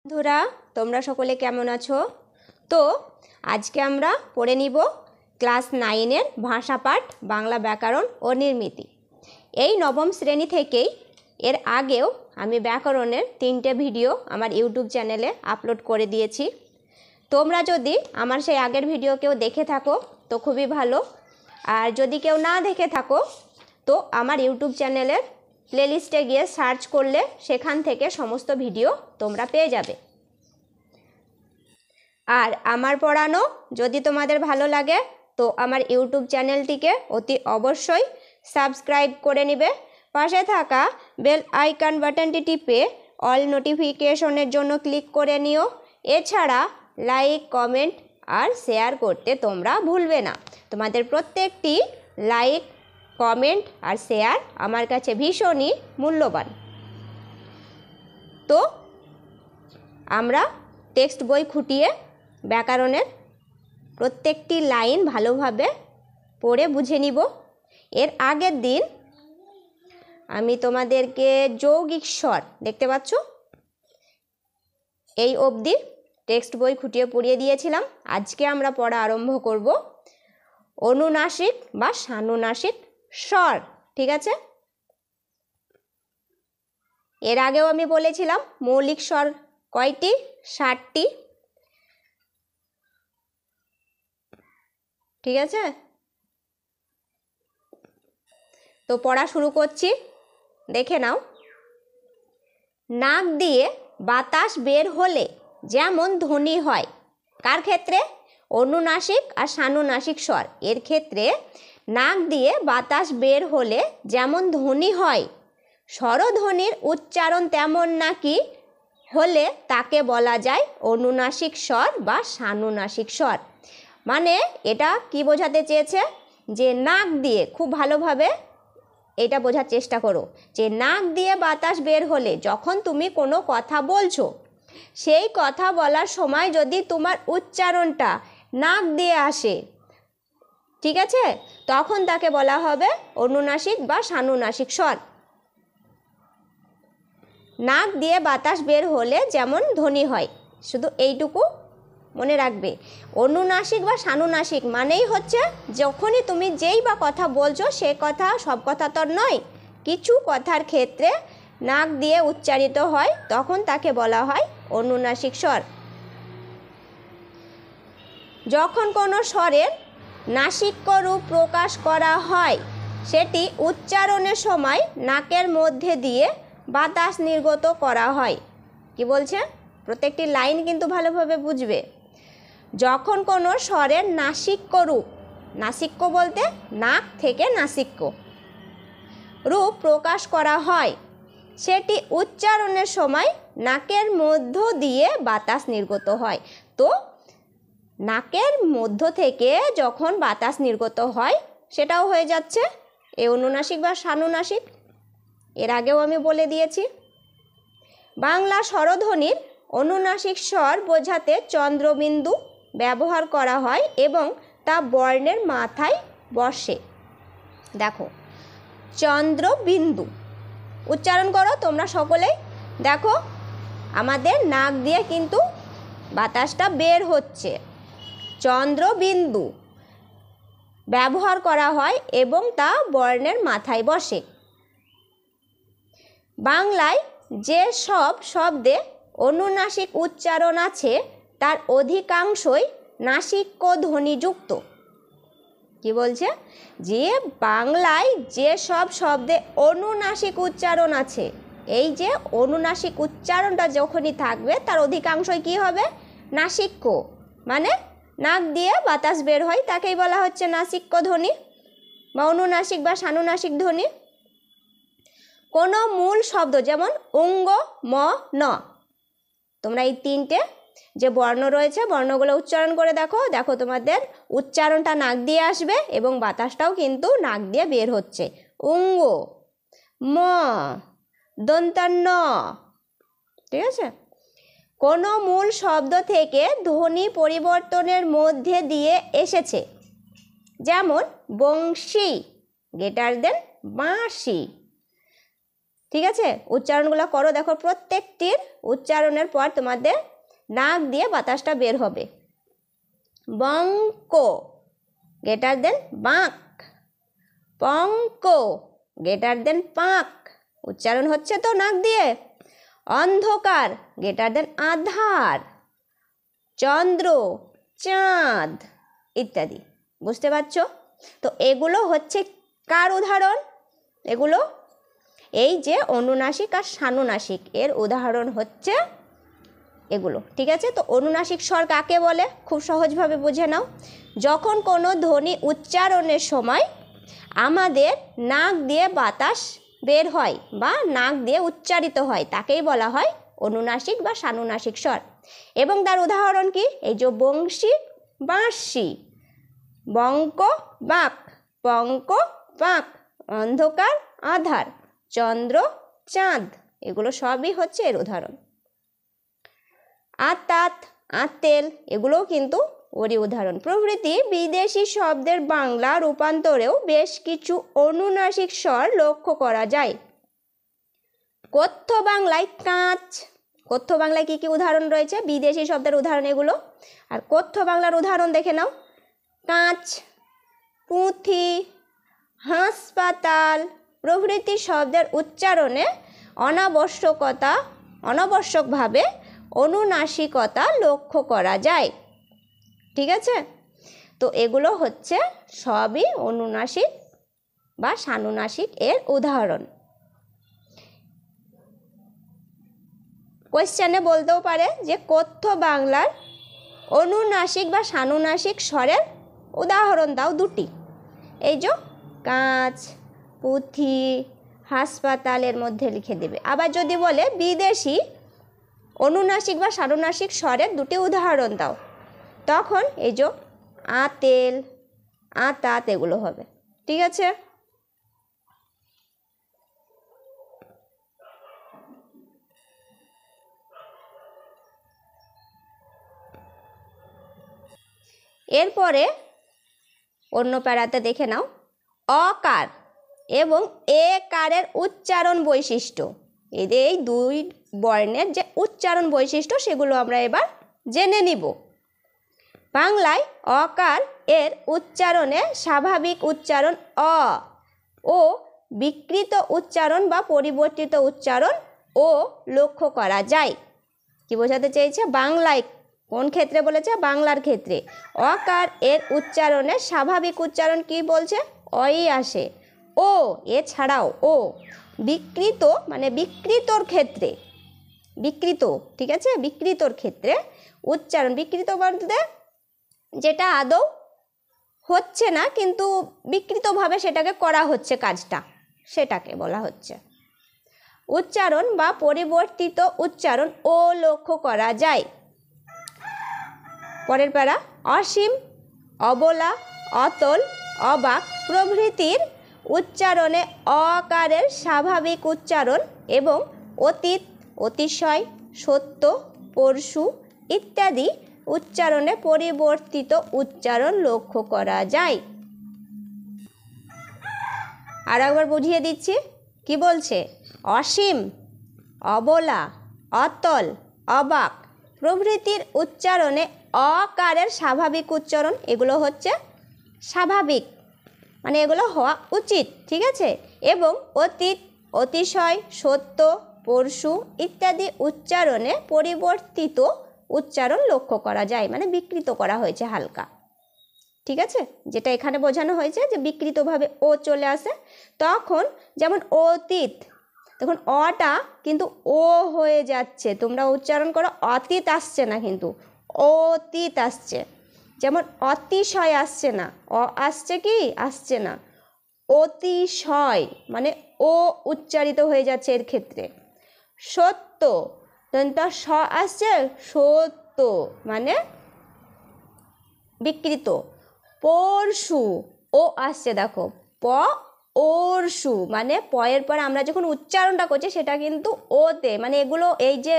বন্ধুরা, তোমরা সকলে কেমন আছো? তো আজকে আমরা পড়ে নিব ক্লাস 9-এর ভাষা পাঠ বাংলা ব্যাকরণ ও নির্মিতি। এই নবম শ্রেণী থেকেই এর আগেও আমি ব্যাকরণের 3টে ভিডিও আমার ইউটিউব চ্যানেলে আপলোড করে দিয়েছি। তোমরা যদি আমার সেই আগের ভিডিও কেউ দেখে থাকো তো খুবই ভালো, আর যদি কেউ না দেখে থাকো তো আমার ইউটিউব চ্যানেলের প্লেলিস্টে গিয়ে সার্চ করলে সেখান থেকে সমস্ত ভিডিও তোমরা পেয়ে যাবে। আর আমার পড়ানো যদি তোমাদের ভালো লাগে তো আমার ইউটিউব চ্যানেলটিকে অতি অবশ্যই সাবস্ক্রাইব করে নেবে। পাশে থাকা বেল আইকন বাটনটি টিপে অল নোটিফিকেশনের জন্য ক্লিক করে নিও। এছাড়া লাইক, কমেন্ট আর শেয়ার করতে তোমরা ভুলবে না। তোমাদের প্রত্যেকটি লাইক, কমেন্ট আর শেয়ার আমার কাছে ভীষণই মূল্যবান। তো আমরা টেক্সট বই খুঁটিয়ে ব্যাকরণের প্রত্যেকটি লাইন ভালোভাবে পড়ে বুঝে নিব। এর আগের দিন আমি তোমাদেরকে যৌগিক স্বর দেখতে পাচ্ছ এই অবধি টেক্সট বই খুঁটিয়ে পড়িয়ে দিয়েছিলাম। আজকে আমরা পড়া আরম্ভ করব অনুনাসিক বা সানুনাসিক স্বর। ঠিক আছে? এর আগেও আমি বলেছিলাম মৌলিক স্বর কয়টি? 60টি। ঠিক আছে, তো পড়া শুরু করছি, দেখে নাও। নাক দিয়ে বাতাস বের হলে যেমন ধ্বনি হয়, কার ক্ষেত্রে? অনুনাসিক আর সানুনাসিক স্বর। এর ক্ষেত্রে নাক দিয়ে বাতাস বের হলে যেমন ধ্বনি হয়, স্বরধ্বনির উচ্চারণ তেমন নাকি হলে তাকে বলা যায় অনুনাসিক স্বর বা সানুনাসিক স্বর। মানে এটা কি বোঝাতে চেয়েছে? যে নাক দিয়ে, খুব ভালোভাবে এটা বোঝার চেষ্টা করো, যে নাক দিয়ে বাতাস বের হলে যখন তুমি কোনো কথা বলছো, সেই কথা বলার সময় যদি তোমার উচ্চারণটা নাক দিয়ে আসে, ঠিক আছে, তখন তাকে বলা হবে অনুনাসিক বা সানুনাসিক স্বর। নাক দিয়ে বাতাস বের হলে যেমন ধ্বনি হয়, শুধু এইটুকু মনে রাখবে। অনুনাসিক বা সানুনাসিক মানেই হচ্ছে যখনই তুমি যেই বা কথা বলছো, সে কথা সব কথা তো নয়, কিছু কথার ক্ষেত্রে নাক দিয়ে উচ্চারিত হয়, তখন তাকে বলা হয় অনুনাসিক স্বর। যখন কোনো স্বরের নাসিক্য রূপ প্রকাশ করা হয়, সেটি উচ্চারণের সময় নাকের মধ্যে দিয়ে বাতাস নির্গত করা হয়। কি বলছে? প্রত্যেকটি লাইন কিন্তু ভালোভাবে বুঝবে। যখন কোনো স্বরের নাসিক্য রূপ, নাসিক্য বলতে নাক থেকে নাসিক্য, রূপ প্রকাশ করা হয়, সেটি উচ্চারণের সময় নাকের মধ্য দিয়ে বাতাস নির্গত হয়। তো নাকের মধ্য থেকে যখন বাতাস নির্গত হয়, সেটাও হয়ে যাচ্ছে এই অনুনাসিক বা সানুনাসিক। এর আগেও আমি বলে দিয়েছি। বাংলা স্বরধ্বনির অনুনাসিক স্বর বোঝাতে চন্দ্রবিন্দু ব্যবহার করা হয় এবং তা বর্ণের মাথায় বসে। দেখো, চন্দ্রবিন্দু উচ্চারণ করো তোমরা সকলেই। দেখো, আমাদের নাক দিয়ে কিন্তু বাতাসটা বের হচ্ছে, চন্দ্রবিন্দু ব্যবহার করা হয় এবং তা বর্ণের মাথায় বসে। বাংলায় যে সব শব্দে অনুনাসিক উচ্চারণ আছে তার অধিকাংশই নাসিক্য ধ্বনিযুক্ত। কি বলছে? যে বাংলায় যে সব শব্দে অনুনাসিক উচ্চারণ আছে, এই যে অনুনাসিক উচ্চারণটা যখনই থাকবে তার অধিকাংশই কি হবে? নাসিক্য, মানে নাক দিয়ে বাতাস বের হয়, তাকেই বলা হচ্ছে নাসিক্য ধ্বনি বা অনুনাসিক বা সানুনাসিক ধ্বনি। কোনো মূল শব্দ যেমন অঙ্গ, ম, ন, তোমরা এই 3টে যে বর্ণ রয়েছে, বর্ণগুলো উচ্চারণ করে দেখো। দেখো, তোমাদের উচ্চারণটা নাক দিয়ে আসবে এবং বাতাসটাও কিন্তু নাক দিয়ে বের হচ্ছে। অঙ্গ, ম, দন্তান্ন। ঠিক আছে? কোনো মূল শব্দ থেকে ধ্বনি পরিবর্তনের মধ্যে দিয়ে এসেছে, যেমন বংশী গ্রেটার দেন বাঁশি, ঠিক আছে, উচ্চারণগুলো করো। দেখো প্রত্যেকটির উচ্চারণের পর তোমাদের নাক দিয়ে বাতাসটা বের হবে। বঙ্ক গ্রেটার দেন বাঁক, পঙ্ক গ্রেটার দেন পাঁক, উচ্চারণ হচ্ছে তো নাক দিয়ে। অন্ধকার গ্রেটার দেন আধার, চন্দ্র চাঁদ ইত্যাদি। বুঝতে পারছো? তো এগুলো হচ্ছে কার উদাহরণ? এগুলো এই যে অনুনাসিক আর সানুনাসিক এর উদাহরণ হচ্ছে এগুলো। ঠিক আছে, তো অনুনাসিক স্বর কাকে বলে খুব সহজভাবে বুঝে নাও। যখন কোনো ধ্বনি উচ্চারণের সময় আমাদের নাক দিয়ে বাতাস বের হয় বা নাক দিয়ে উচ্চারিত হয় তাকেই বলা হয় অনুনাসিক বা সানুনাসিক স্বর। এবং তার উদাহরণ কি? এই যে বংশী বাঁশি, বঙ্ক বাঁক, পঙ্ক পাঁক, অন্ধকার আধার, চন্দ্র চাঁদ, এগুলো সবই হচ্ছে এর উদাহরণ। আতাত আতেল এগুলোও কিন্তু ওরই উদাহরণ প্রভৃতি। বিদেশি শব্দের বাংলা রূপান্তরেও বেশ কিছু অনুনাসিক স্বর লক্ষ্য করা যায়। কথ্য বাংলায় কাঁচ, কথ্য বাংলায় কি কি উদাহরণ রয়েছে? বিদেশি শব্দের উদাহরণ এগুলো। আর কথ্য বাংলার উদাহরণ দেখে নাও। কাঁচ, পুঁথি, হাসপাতাল প্রভৃতি শব্দের উচ্চারণে অনাবশ্যকভাবে অনুনাসিকতা লক্ষ্য করা যায়। ঠিক আছে, তো এগুলো হচ্ছে সবই অনুনাসিক বা সানুনাসিক এর উদাহরণ। কোয়েশ্চেনে বলতেও পারে যে কথ্য বাংলার অনুনাসিক বা সানুনাসিক স্বরের উদাহরণ দাও দুটি। এই যে কাঁচ, পুঁথি, হাসপাতালের মধ্যে লিখে দেবে। আবার যদি বলে বিদেশি অনুনাসিক বা সানুনাসিক স্বরের দুটি উদাহরণ দাও, তখন এই যে আতেল আতাত এগুলো হবে। ঠিক আছে, এরপরে অন্য প্যারাতে দেখে নাও অকার এবং এ কারের উচ্চারণ বৈশিষ্ট্য। এই দুই বর্ণের যে উচ্চারণ বৈশিষ্ট্য সেগুলো আমরা এবার জেনে নিব। বাংলায় অকার এর উচ্চারণে স্বাভাবিক উচ্চারণ অ ও বিকৃত উচ্চারণ বা পরিবর্তিত উচ্চারণ ও লক্ষ্য করা যায়। কি বোঝাতে চেয়েছে? বাংলায় কোন ক্ষেত্রে বলেছে? বাংলার ক্ষেত্রে অকার এর উচ্চারণে স্বাভাবিক উচ্চারণ কি বলছে? অই আসে। ও এছাড়াও ও বিকৃত মানে বিকৃতর ক্ষেত্রে, বিকৃত, ঠিক আছে, বিকৃতর ক্ষেত্রে উচ্চারণ, বিকৃত বলতে যেটা আদৌ হচ্ছে না কিন্তু বিকৃতভাবে সেটাকে করা হচ্ছে কাজটা, সেটাকে বলা হচ্ছে উচ্চারণ বা পরিবর্তিত উচ্চারণ ও লক্ষ্য করা যায়। পরের প্যারা অসীম, অবলা, অতল, অবাক প্রভৃতির উচ্চারণে অকারের স্বাভাবিক উচ্চারণ এবং অতীত, অতিশয়, সত্য, পরশু ইত্যাদি উচ্চারণে পরিবর্তিত উচ্চারণ লক্ষ্য করা যায়। আর একবার বুঝিয়ে দিচ্ছি কি বলছে। অসীম, অবলা, অতল, অবাক প্রভৃতির উচ্চারণে অকারের স্বাভাবিক উচ্চারণ, এগুলো হচ্ছে স্বাভাবিক মানে এগুলো হওয়া উচিত। ঠিক আছে, এবং অতীত, অতিশয়, সত্য, পরশু ইত্যাদি উচ্চারণে পরিবর্তিত উচ্চারণ লক্ষ্য করা যায় মানে বিকৃত করা হয়েছে হালকা। ঠিক আছে, যেটা এখানে বোঝানো হয়েছে যে বিকৃতভাবে ও চলে আসে, তখন যেমন অতীত, তখন অটা কিন্তু ও হয়ে যাচ্ছে, তোমরা উচ্চারণ করো অতীত আসছে না কিন্তু অতীত আসছে। যেমন অতিশয় আসছে না, অ আসছে কি? আসছে না। অতিশয় মানে ও উচ্চারিত হয়ে যাচ্ছে এর ক্ষেত্রে। সত্য দন্ত স আসছে, সত্য মানে বিকৃত। পরশু ও আসছে, দেখো প ওরশু মানে পয়ের পর আমরা যখন উচ্চারণটা করছি সেটা কিন্তু ওতে, মানে এগুলো এই যে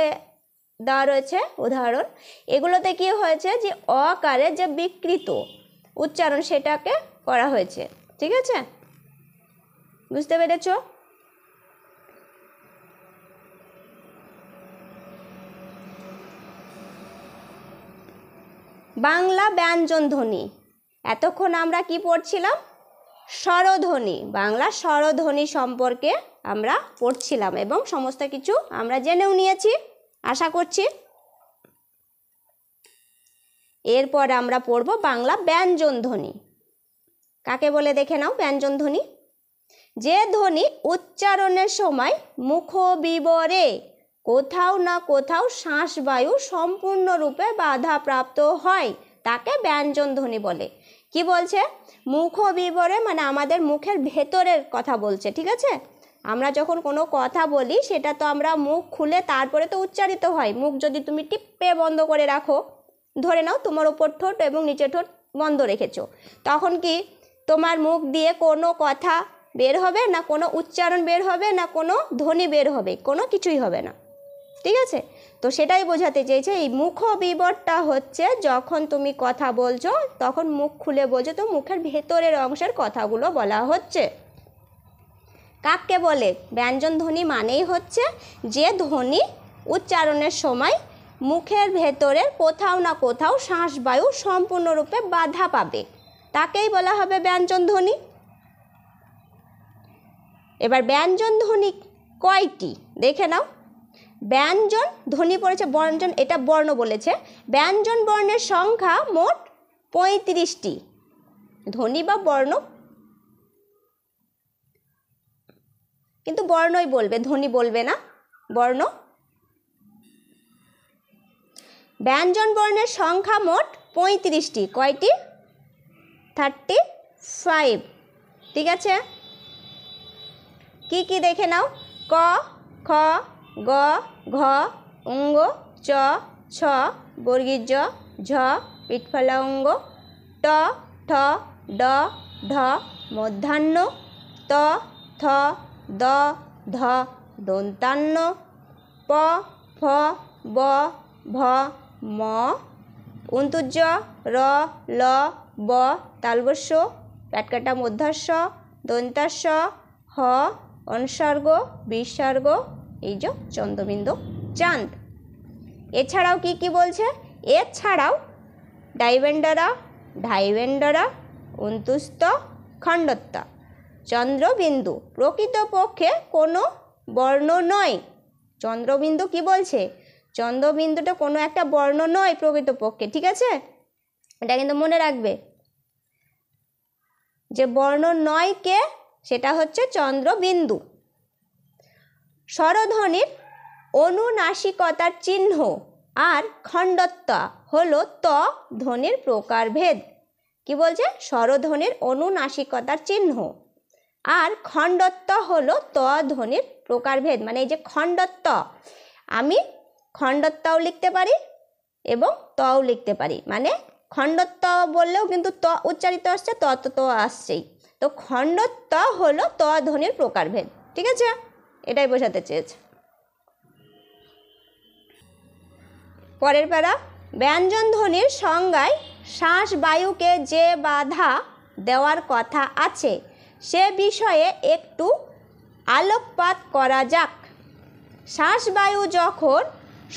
দেওয়া রয়েছে উদাহরণ, এগুলোতে কি হয়েছে যে অকারে যে বিকৃত উচ্চারণ সেটাকে করা হয়েছে। ঠিক আছে, বুঝতে পেরেছ? বাংলা ব্যঞ্জন ধ্বনি। এতক্ষণ আমরা কি পড়ছিলাম? স্বরধ্বনি। বাংলা স্বরধ্বনি সম্পর্কে আমরা পড়ছিলাম এবং সমস্ত কিছু আমরা জেনেও নিয়েছি আশা করছি। এরপর আমরা পড়ব বাংলা ব্যঞ্জন ধ্বনি। কাকে বলে দেখে নাও ব্যঞ্জন ধ্বনি? যে ধ্বনি উচ্চারণের সময় মুখবিবরে কোথাও না কোথাও শ্বাসবায়ু সম্পূর্ণরূপে বাধাপ্রাপ্ত হয় তাকে ব্যঞ্জন ধ্বনি বলে। কি বলছে? মুখবিবরে মানে আমাদের মুখের ভেতরের কথা বলছে, ঠিক আছে? আমরা যখন কোনো কথা বলি সেটা তো আমরা মুখ খুলে তারপরে তো উচ্চারিত হয়। মুখ যদি তুমি টিপে বন্ধ করে রাখো, ধরে নাও তোমার ওপর ঠোঁট এবং নিচের ঠোঁট বন্ধ রেখেছো, তখন কি তোমার মুখ দিয়ে কোনো কথা বের হবে না, কোনো উচ্চারণ বের হবে না, কোনো ধ্বনি বের হবে? কোনো কিছুই হবে না, ঠিক আছে? তো সেটাই বোঝাতে চেয়েছে। এই মুখবিবরটা হচ্ছে যখন তুমি কথা বলছো তখন মুখ খুলে বলছো, তো মুখের ভেতরের অংশের কথাগুলো বলা হচ্ছে। কাকে বলে? ব্যঞ্জন ধ্বনি মানেই হচ্ছে যে ধ্বনি উচ্চারণের সময় মুখের ভেতরে কোথাও না কোথাও শ্বাসবায়ু সম্পূর্ণরূপে বাধা পাবে, তাকেই বলা হবে ব্যঞ্জন ধ্বনি। এবার ব্যঞ্জন ধ্বনি কয়টি দেখে নাও। ব্যঞ্জন ধ্বনি পড়েছে ব্যঞ্জন, এটা বর্ণ বলেছে। ব্যঞ্জন বর্ণের সংখ্যা মোট 35টি। ধ্বনি বা বর্ণ, কিন্তু বর্ণই বলবে, ধ্বনি বলবে না, বর্ণ। ব্যঞ্জন বর্ণের সংখ্যা মোট 35টি। কয়টি? 35, ঠিক আছে? কি কি দেখে নাও। ক, খ, গ, ঘ, অঙ্গ, চ, ছ, বর্গীয় জ, ঝ, পিঠফলা অঙ্গ, ট, ঠ, ড, ঢ, মধ্যাহ্ন, ত, থ, দ, ধ, দন্তান্ন, প, ফ, ব, ভ, ম, অন্তর্জ, র, ল, ব, তালবস্য, প্যাটকাটা মধ্যাস্য, দন্তাস্য, হ, অনুসর্গ, বিসর্গ, এই যে চন্দ্রবিন্দু, চাঁদ। এছাড়াও কি কি বলছে? এছাড়াও ডাইবেন্ডরা, ঢাইবেন্ডরা, অন্তুস্থ, খণ্ডত্ব, চন্দ্রবিন্দু প্রকৃতপক্ষে কোনো বর্ণ নয়। চন্দ্রবিন্দু কি বলছে? চন্দ্রবিন্দুটা কোনো একটা বর্ণ নয় প্রকৃতপক্ষে, ঠিক আছে? এটা কিন্তু মনে রাখবে যে বর্ণ নয় কে, সেটা হচ্ছে চন্দ্রবিন্দু। স্বরধ্বনির অনুনাসিকতার চিহ্ন আর খণ্ডত্ব হলো ত ধ্বনির প্রকারভেদ। কি বলছে? স্বরধ্বনির অনুনাসিকতার চিহ্ন আর খণ্ডত্ব হলো ত ধ্বনির প্রকারভেদ। মানে এই যে খণ্ডত্ব, আমি খণ্ডত্বও লিখতে পারি এবং তও লিখতে পারি। মানে খণ্ডত্ব বললেও কিন্তু ত উচ্চারিত আসছে, ত তো তো আসছেই। তো খণ্ডত্ব হলো ত ধ্বনির প্রকারভেদ, ঠিক আছে? এটাই বোঝাতে চেয়েছে। পরের প্যারা, ব্যঞ্জন ধ্বনির সংজ্ঞায় শ্বাসবায়ুকে যে বাধা দেওয়ার কথা আছে সে বিষয়ে একটু আলোকপাত করা যাক। শ্বাসবায়ু যখন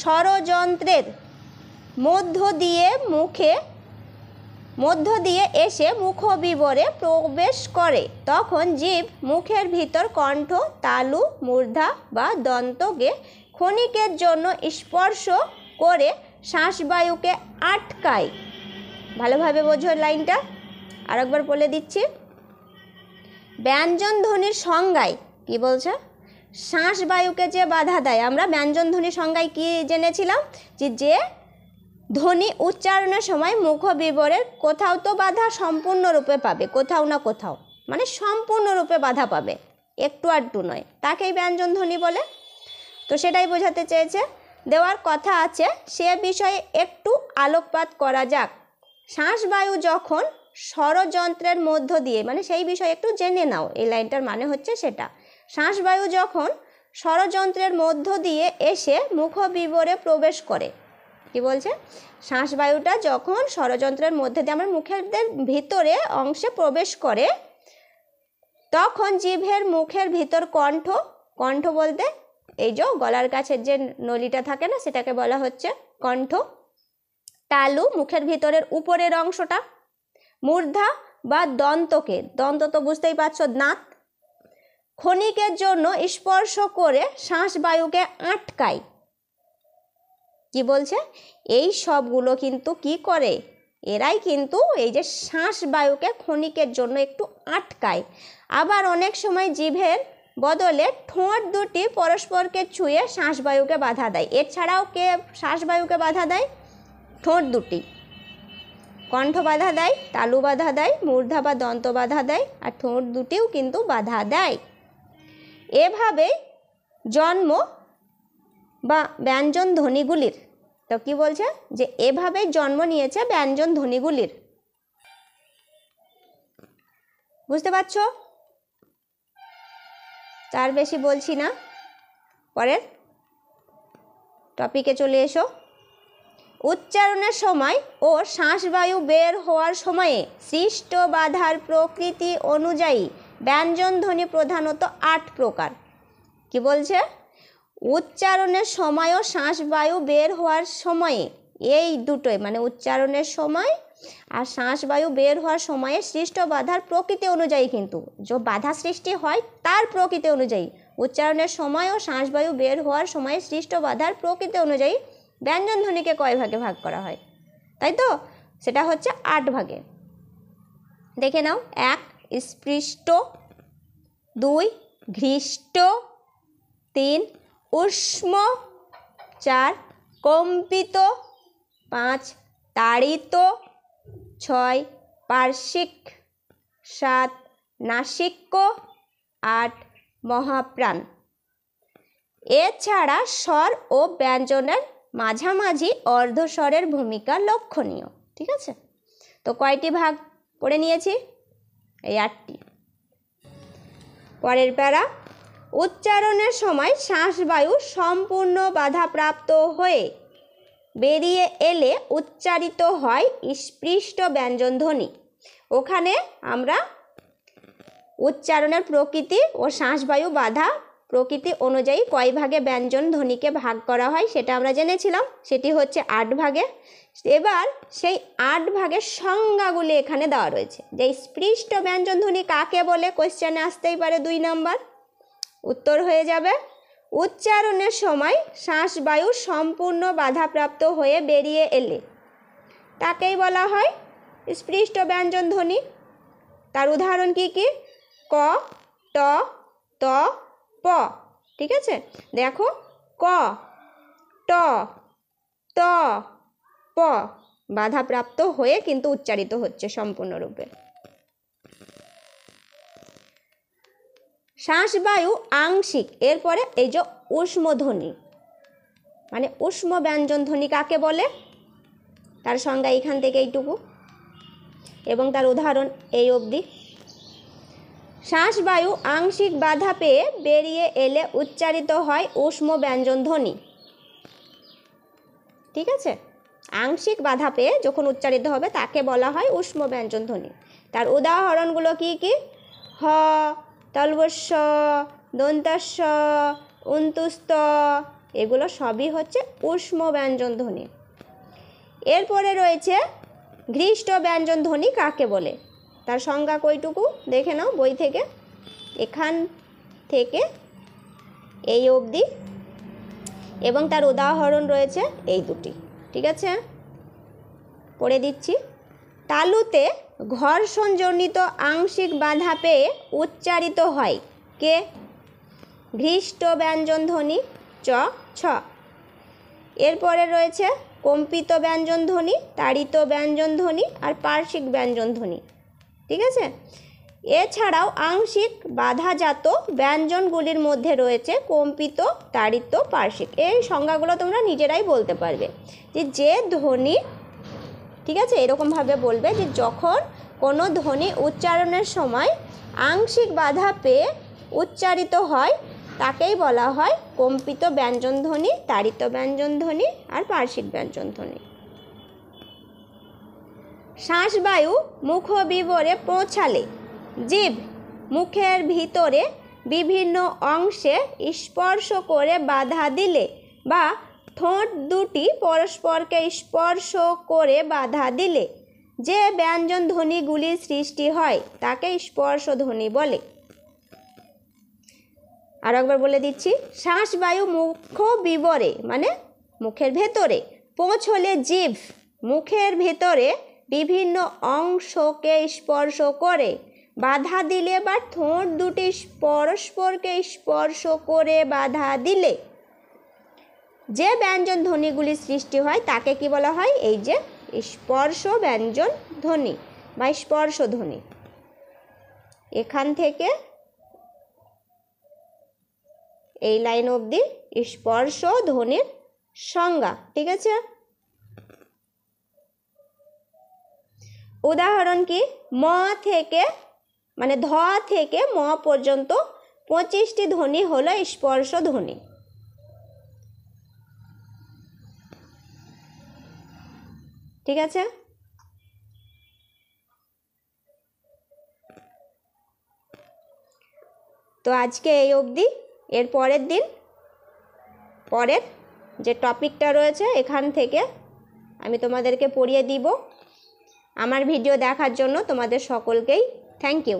স্বরযন্ত্রের মধ্য দিয়ে এসে মুখবিবরে প্রবেশ করে তখন জীব মুখের ভিতর কণ্ঠ, তালু, মূর্ধা বা দন্তকে ক্ষণিকের জন্য স্পর্শ করে শ্বাসবায়ুকে আটকায়। ভালোভাবে বোঝো লাইনটা, আরেকবার বলে দিচ্ছি। ব্যঞ্জন ধ্বনির সংজ্ঞায় কি বলছে? শ্বাসবায়ুকে যে বাধা দেয়। আমরা ব্যঞ্জন ধ্বনির সংজ্ঞায় কি জেনেছিলাম? যে ধ্বনি উচ্চারণের সময় মুখবিবরের কোথাও তো বাধা সম্পূর্ণরূপে পাবে, কোথাও না কোথাও, মানে সম্পূর্ণরূপে বাধা পাবে, একটু আধটু নয়, তাকেই ব্যঞ্জন ধ্বনি বলে। তো সেটাই বোঝাতে চেয়েছে। দেওয়ার কথা আছে সে বিষয়ে একটু আলোকপাত করা যাক। শ্বাসবায়ু যখন স্বরযন্ত্রের মধ্য দিয়ে, মানে সেই বিষয়ে একটু জেনে নাও, এই লাইনটার মানে হচ্ছে সেটা। শ্বাসবায়ু যখন স্বরযন্ত্রের মধ্য দিয়ে এসে মুখবিবরে প্রবেশ করে। কি বলছে? শ্বাসবায়ুটা যখন স্বরযন্ত্রের মধ্যে দিয়ে আমার মুখের ভিতরে অংশে প্রবেশ করে তখন জিভের মুখের ভিতর কণ্ঠ, কণ্ঠ বলতে এই যে গলার কাছের যে নলিটা থাকে না, সেটাকে বলা হচ্ছে কণ্ঠ, তালু মুখের ভিতরের উপরের অংশটা, মূর্ধা বা দন্তকে, দন্ত তো বুঝতেই পারছো দাঁত, ক্ষণিকের জন্য স্পর্শ করে শ্বাসবায়ুকে আটকায়। কি বলছে? এই সবগুলো কিন্তু কি করে? এরাই কিন্তু এই যে শ্বাসবায়ুকে ক্ষণিকের জন্য একটু আটকায়। আবার অনেক সময় জিভের বদলে ঠোঁট দুটি পরস্পরকে ছুঁয়ে শ্বাসবায়ুকে বাধা দেয়। এছাড়াও কে শ্বাসবায়ুকে বাধা দেয়? ঠোঁট দুটি। কণ্ঠ বাধা দেয়, তালু বাধা দেয়, মূর্ধা বা দন্ত বাধা দেয়, আর ঠোঁট দুটিও কিন্তু বাধা দেয়। এভাবে জন্ম বা ব্যঞ্জন ধ্বনিগুলির, তো কি বলছে? যে এভাবে জন্ম নিয়েছে ব্যঞ্জন ধ্বনিগুলির। বুঝতে পারছো? তার বেশি বলছি না, পরের টপিকে চলে এসো। উচ্চারণের সময় ও শ্বাসবায়ু বের হওয়ার সময়ে সৃষ্ট বাধার প্রকৃতি অনুযায়ী ব্যঞ্জন ধ্বনি প্রধানত 8 প্রকার। কি বলছে? উচ্চারণের সময় ও শ্বাসবায়ু বের হওয়ার সময়ে, এই দুটোই মানে উচ্চারণের সময় আর শ্বাসবায়ু বের হওয়ার সময়ে সৃষ্ট বাধার প্রকৃতি অনুযায়ী, কিন্তু যে বাধা সৃষ্টি হয় তার প্রকৃতি অনুযায়ী, উচ্চারণের সময় ও শ্বাসবায়ু বের হওয়ার সময়ে সৃষ্ট বাধার প্রকৃতি অনুযায়ী ব্যঞ্জন ধ্বনিকে কয় ভাগে ভাগ করা হয়? তাই তো, সেটা হচ্ছে 8 ভাগে। দেখে নাও। 1 স্পৃষ্ট, 2 ঘৃষ্ট, 3 ঊষ্ম, 4 কম্পিত, 5 তাড়িত, 6 পার্শ্বিক, 7 নাসিক্য, 8 মহাপ্রাণ। এছাড়া স্বর ও ব্যঞ্জনের মাঝামাঝি অর্ধস্বরের ভূমিকা লক্ষণীয়। ঠিক আছে, তো কয়টি ভাগ পড়ে নিয়েছি? এই 8টি। পরের প্যারা, উচ্চারণের সময় শ্বাসবায়ু সম্পূর্ণ বাধাপ্রাপ্ত হয়ে বেরিয়ে এলে উচ্চারিত হয় স্পৃষ্ট ব্যঞ্জন ধ্বনি। ওখানে আমরা উচ্চারণের প্রকৃতি ও শ্বাসবায়ু বাধা প্রকৃতি অনুযায়ী কয় ভাগে ব্যঞ্জন ধ্বনিকে ভাগ করা হয় সেটা আমরা জেনেছিলাম, সেটি হচ্ছে 8 ভাগে। এবার সেই 8 ভাগের সংজ্ঞাগুলি এখানে দেওয়া রয়েছে। যে স্পৃষ্ট ব্যঞ্জন ধ্বনি কাকে বলে কোশ্চেনে আসতেই পারে 2 নম্বর। উত্তর হয়ে যাবে উচ্চারণের সময় শ্বাসবায়ু সম্পূর্ণ বাধাপ্রাপ্ত হয়ে বেরিয়ে এলে তাকেই বলা হয় স্পৃষ্ট ব্যঞ্জন ধ্বনি। তার উদাহরণ কি কি? ক, ট, ত, প। ঠিক আছে, দেখো ক, ট, ত, প বাধাপ্রাপ্ত হয়ে কিন্তু উচ্চারিত হচ্ছে সম্পূর্ণরূপে। শ্বাসবায়ু আংশিক, এরপরে এই যে ঊষ্মধ্বনি মানে ঊষ্ম ব্যঞ্জন ধ্বনি কাকে বলে তার সংজ্ঞা এখান থেকে এইটুকু এবং তার উদাহরণ এই অবধি। শ্বাসবায়ু আংশিক বাধা পেয়ে বেরিয়ে এলে উচ্চারিত হয় ঊষ্ম ব্যঞ্জন ধ্বনি। ঠিক আছে, আংশিক বাধা পেয়ে যখন উচ্চারিত হবে তাকে বলা হয় ঊষ্ম ব্যঞ্জন ধ্বনি। তার উদাহরণগুলো কি কি? হ, তলবস্য, দন্তস্য, উন্তুস্ত, এগুলো সবই হচ্ছে ঊষ্ম ব্যঞ্জন ধ্বনি। এরপরে রয়েছে ঘৃষ্ট ব্যঞ্জন ধ্বনি কাকে বলে, তার সংজ্ঞা কইটুকু দেখে নাও বই থেকে, এখান থেকে এই অবধি, এবং তার উদাহরণ রয়েছে এই দুটি। ঠিক আছে, পড়ে দিচ্ছি। তালুতে ঘর্ষণজনিত আংশিক বাধা পেয়ে উচ্চারিত হয় কে? ঘৃষ্ট ব্যঞ্জন ধ্বনি চ, ছ। এরপরে রয়েছে কম্পিত ব্যঞ্জন ধ্বনি, তাড়িত ব্যঞ্জন ধ্বনি আর পার্শ্বিক ব্যঞ্জন ধ্বনি। ঠিক আছে, এছাড়াও আংশিক বাধাজাত ব্যঞ্জনগুলির মধ্যে রয়েছে কম্পিত, তাড়িত, পার্শ্বিক। এই সংজ্ঞাগুলো তোমরা নিজেরাই বলতে পারবে যে ধ্বনি, ঠিক আছে, এরকমভাবে বলবে যে যখন কোনো ধ্বনি উচ্চারণের সময় আংশিক বাধা পেয়ে উচ্চারিত হয় তাকেই বলা হয় কম্পিত ব্যঞ্জন ধ্বনি, তাড়িত ব্যঞ্জন ধ্বনি আর পার্শ্বিক ব্যঞ্জন ধ্বনি। শ্বাসবায়ু মুখবিবরে পৌঁছালে জিভ মুখের ভিতরে বিভিন্ন অংশে স্পর্শ করে বাধা দিলে বা ঠোঁট দুটি পরস্পরকে স্পর্শ করে বাধা দিলে যে ব্যঞ্জন ধ্বনিগুলির সৃষ্টি হয় তাকে স্পর্শ ধ্বনি বলে। আর একবার বলে দিচ্ছি, শ্বাসবায়ু মুখ বিবরে মানে মুখের ভেতরে পৌঁছলে জিভ মুখের ভেতরে বিভিন্ন অংশকে স্পর্শ করে বাধা দিলে বা ঠোঁট দুটি পরস্পরকে স্পর্শ করে বাধা দিলে যে ব্যঞ্জন ধ্বনিগুলি সৃষ্টি হয় তাকে কি বলা হয়? এই যে স্পর্শ ব্যঞ্জন ধ্বনি বা স্পর্শ ধ্বনি। এখান থেকে এই লাইন অবধি স্পর্শ ধ্বনির সংজ্ঞা। ঠিক আছে, উদাহরণ কি? ম থেকে মানে ধ থেকে ম পর্যন্ত 25টি ধ্বনি হলো স্পর্শ ধ্বনি। ঠিক আছে, তো আজকে এই অবধি। এর পরের দিন পরের যে টপিকটা রয়েছে এখান থেকে আমি তোমাদেরকে পড়িয়ে দিব। আমার ভিডিও দেখার জন্য তোমাদের সকলকেই থ্যাংক ইউ।